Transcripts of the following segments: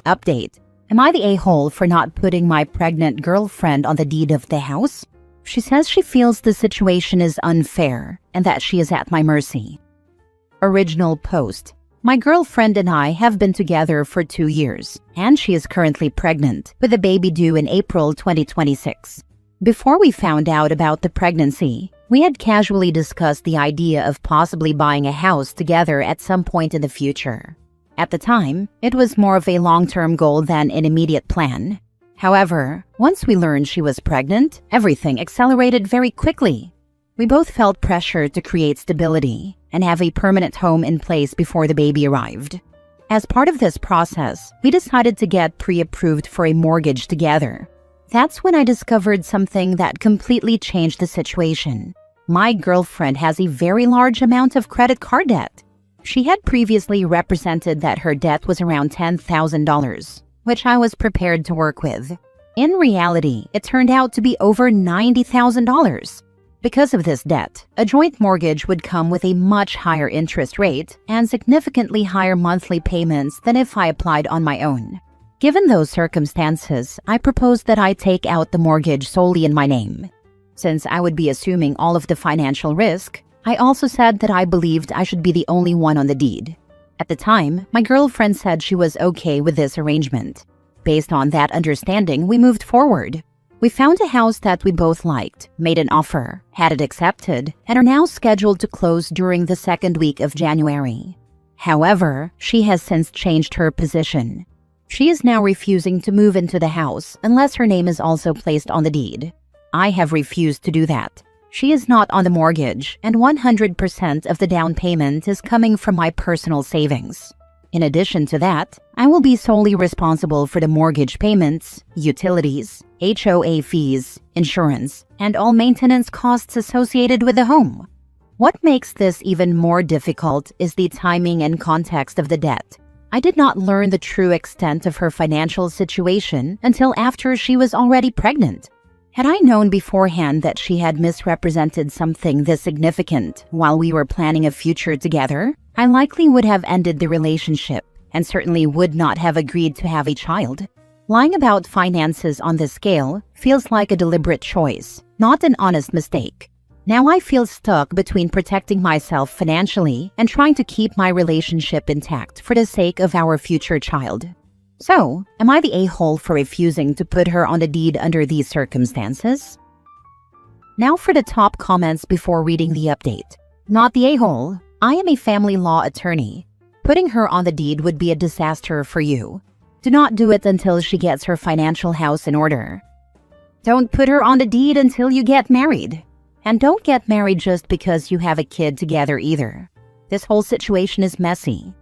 Update. Am I the a-hole for not putting my pregnant girlfriend on the deed of the house? She says she feels the situation is unfair and that she is at my mercy. Original post. My girlfriend and I have been together for 2 years, and she is currently pregnant with a baby due in April 2026. Before we found out about the pregnancy, we had casually discussed the idea of possibly buying a house together at some point in the future. At the time, it was more of a long-term goal than an immediate plan. However, once we learned she was pregnant, everything accelerated very quickly. We both felt pressure to create stability and have a permanent home in place before the baby arrived. As part of this process, we decided to get pre-approved for a mortgage together. That's when I discovered something that completely changed the situation. My girlfriend has a very large amount of credit card debt. She had previously represented that her debt was around $10,000, which I was prepared to work with. In reality, it turned out to be over $90,000. Because of this debt, a joint mortgage would come with a much higher interest rate and significantly higher monthly payments than if I applied on my own. Given those circumstances, I proposed that I take out the mortgage solely in my name. Since I would be assuming all of the financial risk, I also said that I believed I should be the only one on the deed. At the time, my girlfriend said she was okay with this arrangement. Based on that understanding, we moved forward. We found a house that we both liked, made an offer, had it accepted, and are now scheduled to close during the second week of January. However, she has since changed her position. She is now refusing to move into the house unless her name is also placed on the deed. I have refused to do that. She is not on the mortgage, and 100% of the down payment is coming from my personal savings. In addition to that, I will be solely responsible for the mortgage payments, utilities, HOA fees, insurance, and all maintenance costs associated with the home. What makes this even more difficult is the timing and context of the debt. I did not learn the true extent of her financial situation until after she was already pregnant. Had I known beforehand that she had misrepresented something this significant while we were planning a future together, I likely would have ended the relationship and certainly would not have agreed to have a child. Lying about finances on this scale feels like a deliberate choice, not an honest mistake. Now I feel stuck between protecting myself financially and trying to keep my relationship intact for the sake of our future child. So, am I the a-hole for refusing to put her on the deed under these circumstances? Now for the top comments before reading the update. Not the a-hole. I am a family law attorney. Putting her on the deed would be a disaster for you. Do not do it until she gets her financial house in order. Don't put her on the deed until you get married. And don't get married just because you have a kid together either. This whole situation is messy.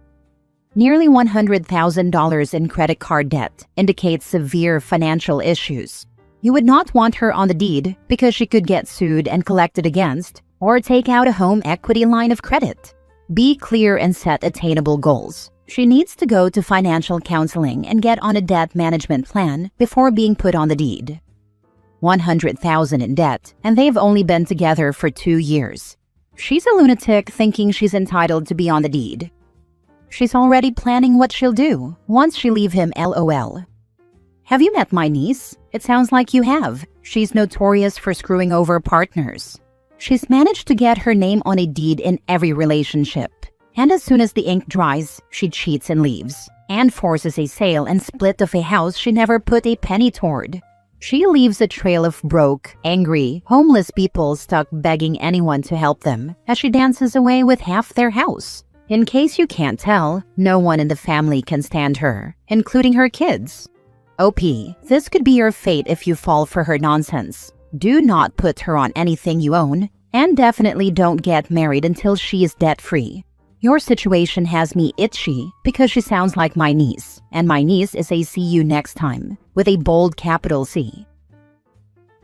Nearly $100,000 in credit card debt indicates severe financial issues. You would not want her on the deed because she could get sued and collected against, or take out a home equity line of credit. Be clear and set attainable goals. She needs to go to financial counseling and get on a debt management plan before being put on the deed. $100,000 in debt, and they've only been together for 2 years. She's a lunatic thinking she's entitled to be on the deed. She's already planning what she'll do once she leave him, LOL. Have you met my niece? It sounds like you have. She's notorious for screwing over partners. She's managed to get her name on a deed in every relationship. And as soon as the ink dries, she cheats and leaves, and forces a sale and split of a house she never put a penny toward. She leaves a trail of broke, angry, homeless people stuck begging anyone to help them as she dances away with half their house. In case you can't tell, no one in the family can stand her, including her kids. OP, this could be your fate if you fall for her nonsense. Do not put her on anything you own, and definitely don't get married until she is debt-free. Your situation has me itchy because she sounds like my niece, and my niece is a see you next time, with a bold capital C.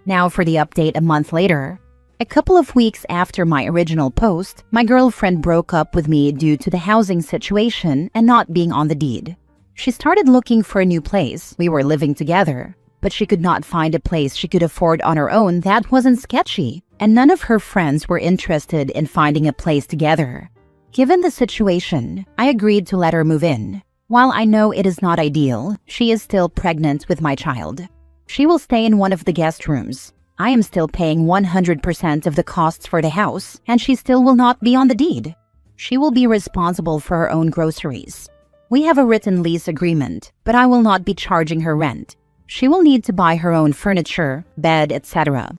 Now for the update a month later. A couple of weeks after my original post, my girlfriend broke up with me due to the housing situation and not being on the deed. She started looking for a new place. We were living together, but she could not find a place she could afford on her own that wasn't sketchy, and none of her friends were interested in finding a place together. Given the situation, I agreed to let her move in. While I know it is not ideal, she is still pregnant with my child. She will stay in one of the guest rooms. I am still paying 100% of the costs for the house, and she still will not be on the deed. She will be responsible for her own groceries. We have a written lease agreement, but I will not be charging her rent. She will need to buy her own furniture, bed, etc.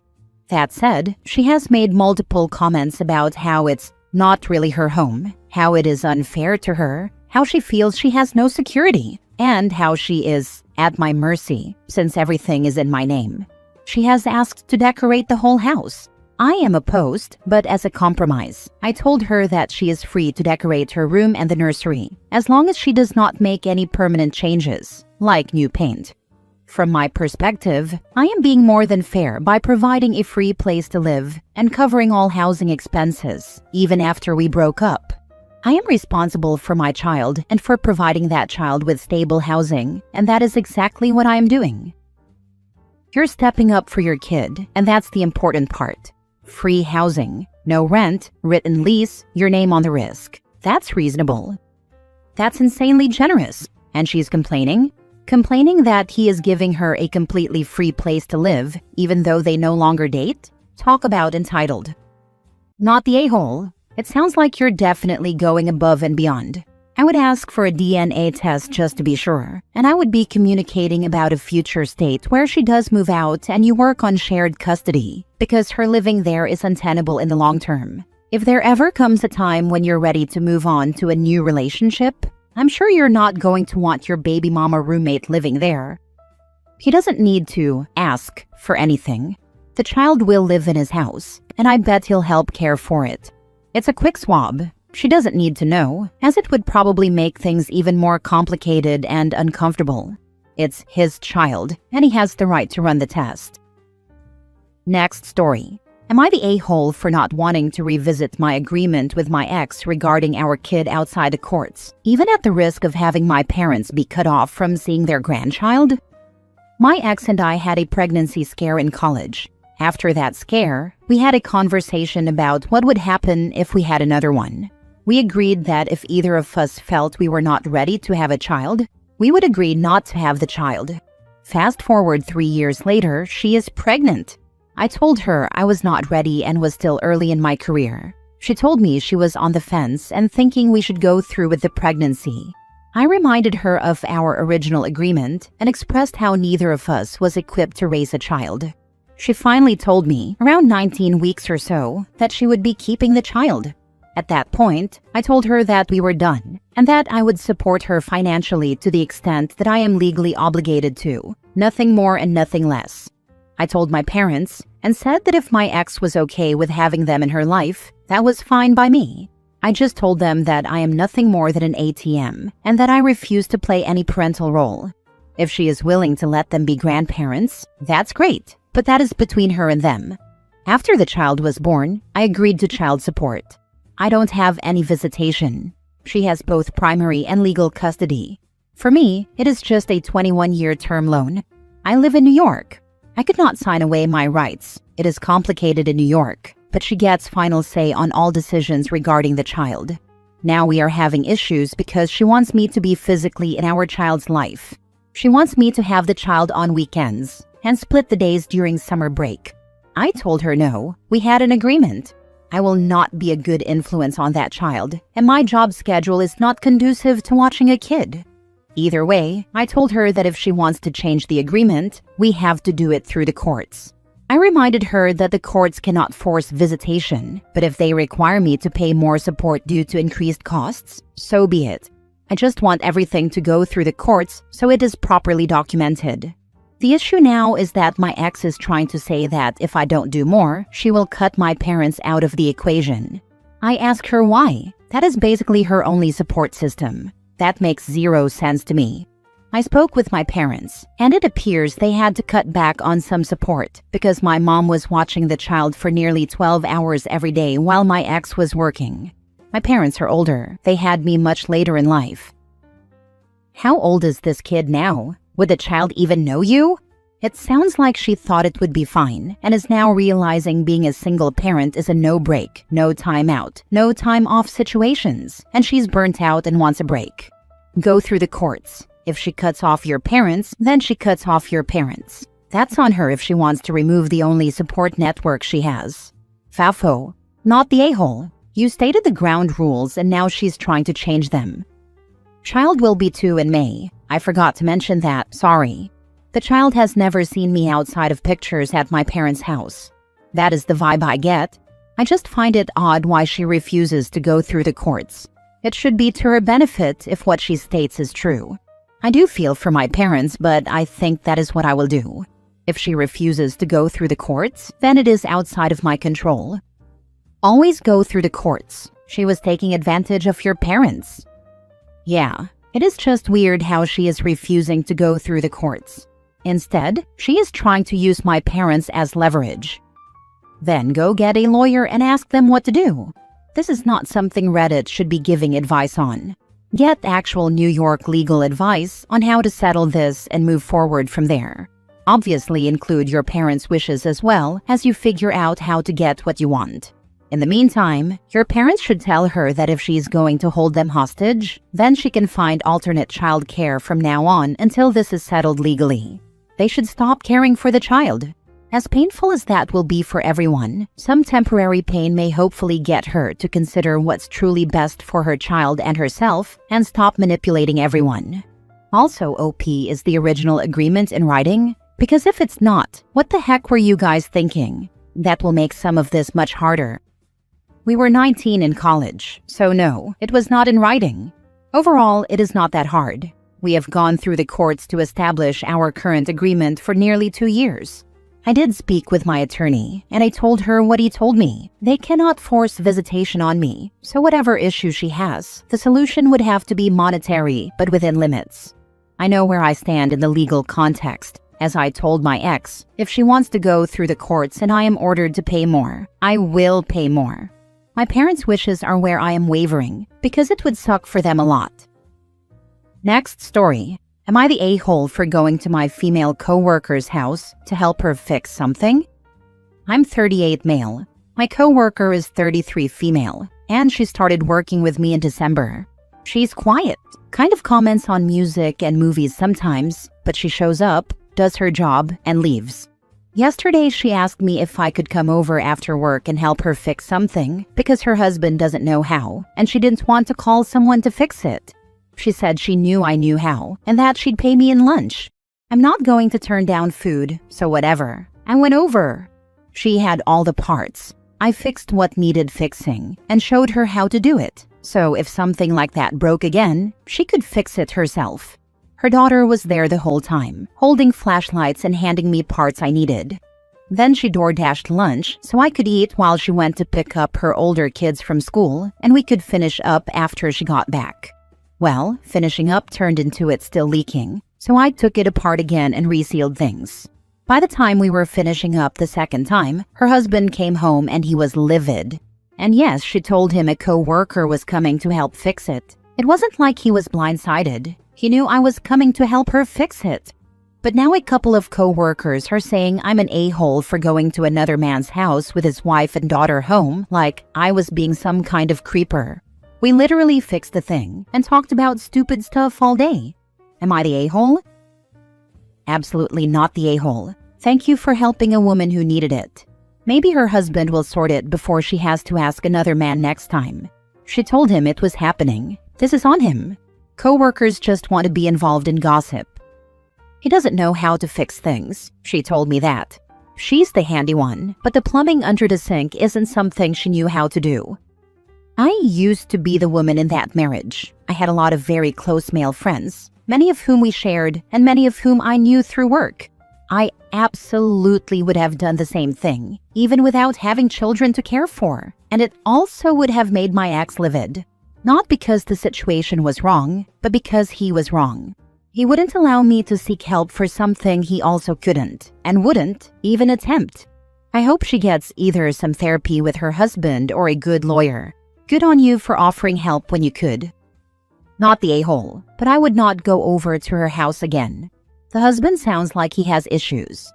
That said, she has made multiple comments about how it's not really her home, how it is unfair to her, how she feels she has no security, and how she is at my mercy since everything is in my name. She has asked to decorate the whole house. I am opposed, but as a compromise, I told her that she is free to decorate her room and the nursery, as long as she does not make any permanent changes, like new paint. From my perspective, I am being more than fair by providing a free place to live and covering all housing expenses, even after we broke up. I am responsible for my child and for providing that child with stable housing, and that is exactly what I am doing. You're stepping up for your kid, and that's the important part. Free housing, no rent, written lease, your name on the risk. That's reasonable. That's insanely generous. And she's complaining? Complaining that he is giving her a completely free place to live, even though they no longer date? Talk about entitled. Not the a-hole. It sounds like you're definitely going above and beyond. I would ask for a DNA test just to be sure, and I would be communicating about a future state where she does move out and you work on shared custody, because her living there is untenable in the long term. If there ever comes a time when you're ready to move on to a new relationship, I'm sure you're not going to want your baby mama roommate living there. He doesn't need to ask for anything. The child will live in his house, and I bet he'll help care for it. It's a quick swab. She doesn't need to know, as it would probably make things even more complicated and uncomfortable. It's his child, and he has the right to run the test. Next story. Am I the a-hole for not wanting to revisit my agreement with my ex regarding our kid outside the courts, even at the risk of having my parents be cut off from seeing their grandchild? My ex and I had a pregnancy scare in college. After that scare, we had a conversation about what would happen if we had another one. We agreed that if either of us felt we were not ready to have a child, we would agree not to have the child. Fast forward 3 years later, she is pregnant. I told her I was not ready and was still early in my career. She told me she was on the fence and thinking we should go through with the pregnancy. I reminded her of our original agreement and expressed how neither of us was equipped to raise a child. She finally told me, around 19 weeks or so, that she would be keeping the child. At that point, I told her that we were done, and that I would support her financially to the extent that I am legally obligated to, nothing more and nothing less. I told my parents and said that if my ex was okay with having them in her life, that was fine by me. I just told them that I am nothing more than an ATM and that I refuse to play any parental role. If she is willing to let them be grandparents, that's great, but that is between her and them. After the child was born, I agreed to child support. I don't have any visitation. She has both primary and legal custody. For me, it is just a 21-year term loan. I live in New York. I could not sign away my rights. It is complicated in New York, but she gets final say on all decisions regarding the child. Now we are having issues because she wants me to be physically in our child's life. She wants me to have the child on weekends and split the days during summer break. I told her no. We had an agreement. I will not be a good influence on that child, and my job schedule is not conducive to watching a kid. Either way, I told her that if she wants to change the agreement, we have to do it through the courts. I reminded her that the courts cannot force visitation, but if they require me to pay more support due to increased costs, so be it. I just want everything to go through the courts so it is properly documented. The issue now is that my ex is trying to say that if I don't do more, she will cut my parents out of the equation. I ask her why. That is basically her only support system. That makes zero sense to me. I spoke with my parents, and it appears they had to cut back on some support because my mom was watching the child for nearly 12 hours every day while my ex was working. My parents are older. They had me much later in life. How old is this kid now? Would the child even know you? It sounds like she thought it would be fine and is now realizing being a single parent is a no break, no time out, no time off situations, and she's burnt out and wants a break. Go through the courts. If she cuts off your parents, then she cuts off your parents. That's on her if she wants to remove the only support network she has. Fafo, not the a-hole. You stated the ground rules and now she's trying to change them. Child will be 2 in May. I forgot to mention that, sorry. The child has never seen me outside of pictures at my parents' house. That is the vibe I get. I just find it odd why she refuses to go through the courts. It should be to her benefit if what she states is true. I do feel for my parents, but I think that is what I will do. If she refuses to go through the courts, then it is outside of my control. Always go through the courts. She was taking advantage of your parents. Yeah, it is just weird how she is refusing to go through the courts. Instead, she is trying to use my parents as leverage. Then go get a lawyer and ask them what to do. This is not something Reddit should be giving advice on. Get actual New York legal advice on how to settle this and move forward from there. Obviously include your parents' wishes as well as you figure out how to get what you want. In the meantime, your parents should tell her that if she's going to hold them hostage, then she can find alternate child care from now on until this is settled legally. They should stop caring for the child. As painful as that will be for everyone, some temporary pain may hopefully get her to consider what's truly best for her child and herself and stop manipulating everyone. Also OP is the original agreement in writing, because if it's not, what the heck were you guys thinking? That will make some of this much harder. We were 19 in college, so no, it was not in writing. Overall, it is not that hard. We have gone through the courts to establish our current agreement for nearly 2 years. I did speak with my attorney, and I told her what he told me. They cannot force visitation on me, so whatever issue she has, the solution would have to be monetary, but within limits. I know where I stand in the legal context. As I told my ex, if she wants to go through the courts and I am ordered to pay more, I will pay more. My parents' wishes are where I am wavering, because it would suck for them a lot. Next story. Am I the a-hole for going to my female co-worker's house to help her fix something? I'm 38 male. My co-worker is 33 female, and she started working with me in December. She's quiet, kind of comments on music and movies sometimes, but she shows up, does her job, and leaves. Yesterday, she asked me if I could come over after work and help her fix something because her husband doesn't know how, and she didn't want to call someone to fix it. She said she knew I knew how, and that she'd pay me in lunch. I'm not going to turn down food, so whatever. I went over. She had all the parts. I fixed what needed fixing and showed her how to do it, so if something like that broke again, she could fix it herself. Her daughter was there the whole time, holding flashlights and handing me parts I needed. Then she door-dashed lunch so I could eat while she went to pick up her older kids from school, and we could finish up after she got back. Well, finishing up turned into it still leaking, so I took it apart again and resealed things. By the time we were finishing up the second time, her husband came home and he was livid. And yes, she told him a co-worker was coming to help fix it. It wasn't like he was blindsided. He knew I was coming to help her fix it. But now a couple of co-workers are saying I'm an a-hole for going to another man's house with his wife and daughter home, like I was being some kind of creeper. We literally fixed the thing and talked about stupid stuff all day. Am I the a-hole? Absolutely not the a-hole. Thank you for helping a woman who needed it. Maybe her husband will sort it before she has to ask another man next time. She told him it was happening. This is on him. Co-workers just want to be involved in gossip. He doesn't know how to fix things. She told me that. She's the handy one, but the plumbing under the sink isn't something she knew how to do. I used to be the woman in that marriage. I had a lot of very close male friends, many of whom we shared and many of whom I knew through work. I absolutely would have done the same thing, even without having children to care for, and it also would have made my ex livid. Not because the situation was wrong, but because he was wrong. He wouldn't allow me to seek help for something he also couldn't, and wouldn't even attempt. I hope she gets either some therapy with her husband or a good lawyer. Good on you for offering help when you could. Not the a-hole, but I would not go over to her house again. The husband sounds like he has issues.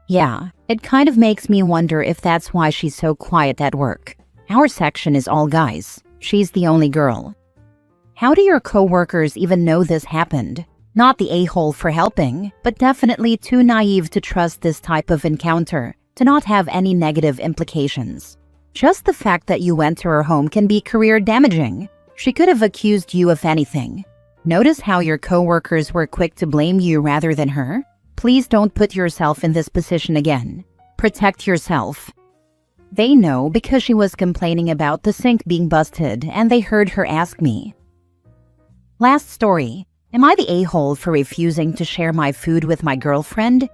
Yeah, it kind of makes me wonder if that's why she's so quiet at work. Our section is all guys. She's the only girl. How do your coworkers even know this happened? Not the a-hole for helping, but definitely too naive to trust this type of encounter to not have any negative implications. Just the fact that you went to her home can be career damaging. She could have accused you of anything. Notice how your coworkers were quick to blame you rather than her? Please don't put yourself in this position again. Protect yourself. They know because she was complaining about the sink being busted and they heard her ask me. Last story. Am I the a-hole for refusing to share my food with my girlfriend?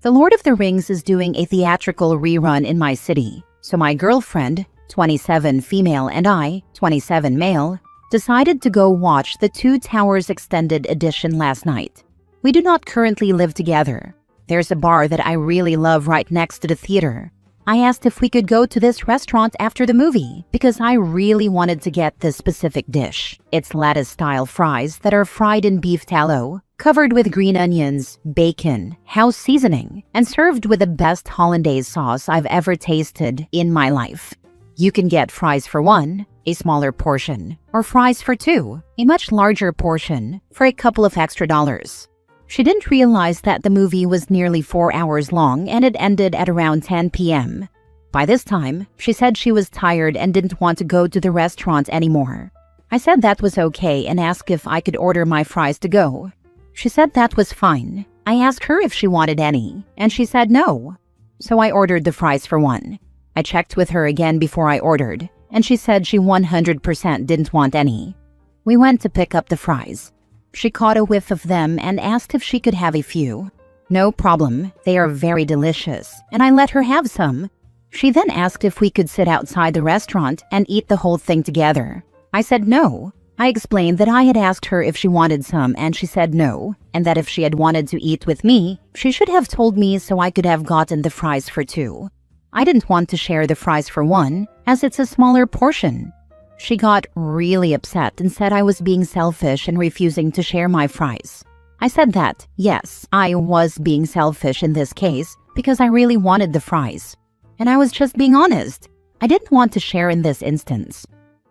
The Lord of the Rings is doing a theatrical rerun in my city, so my girlfriend, 27 female, and I, 27 male, decided to go watch the Two Towers Extended Edition last night. We do not currently live together. There's a bar that I really love right next to the theater. I asked if we could go to this restaurant after the movie because I really wanted to get this specific dish. It's lettuce-style fries that are fried in beef tallow, covered with green onions, bacon, house seasoning, and served with the best hollandaise sauce I've ever tasted in my life. You can get fries for one, a smaller portion, or fries for two, a much larger portion, for a couple of extra dollars. She didn't realize that the movie was nearly 4 hours long and it ended at around 10 p.m. By this time, she said she was tired and didn't want to go to the restaurant anymore. I said that was okay and asked if I could order my fries to go. She said that was fine. I asked her if she wanted any, and she said no. So I ordered the fries for one. I checked with her again before I ordered, and she said she 100% didn't want any. We went to pick up the fries. She caught a whiff of them and asked if she could have a few. No problem, they are very delicious, and I let her have some. She then asked if we could sit outside the restaurant and eat the whole thing together. I said no. I explained that I had asked her if she wanted some and she said no, and that if she had wanted to eat with me, she should have told me so I could have gotten the fries for two. I didn't want to share the fries for one, as it's a smaller portion. She got really upset and said I was being selfish and refusing to share my fries. I said that, yes, I was being selfish in this case because I really wanted the fries. And I was just being honest. I didn't want to share in this instance.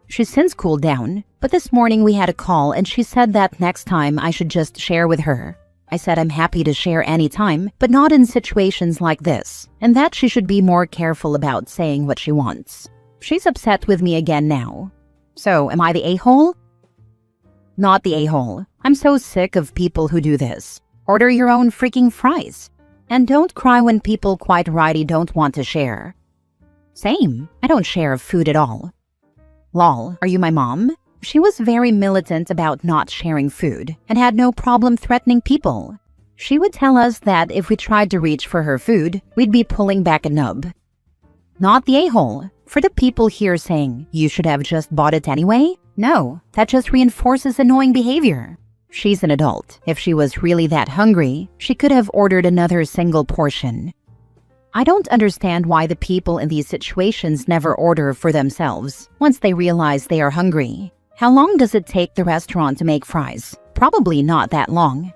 She's since cooled down, but this morning we had a call and she said that next time I should just share with her. I said I'm happy to share anytime, but not in situations like this, and that she should be more careful about saying what she wants. She's upset with me again now. So, am I the a-hole? Not the a-hole. I'm so sick of people who do this. Order your own freaking fries. And don't cry when people quite righty don't want to share. Same. I don't share food at all. Lol, are you my mom? She was very militant about not sharing food and had no problem threatening people. She would tell us that if we tried to reach for her food, we'd be pulling back a nub. Not the a-hole. For the people here saying, you should have just bought it anyway? No, that just reinforces annoying behavior. She's an adult. If she was really that hungry, she could have ordered another single portion. I don't understand why the people in these situations never order for themselves once they realize they are hungry. How long does it take the restaurant to make fries? Probably not that long.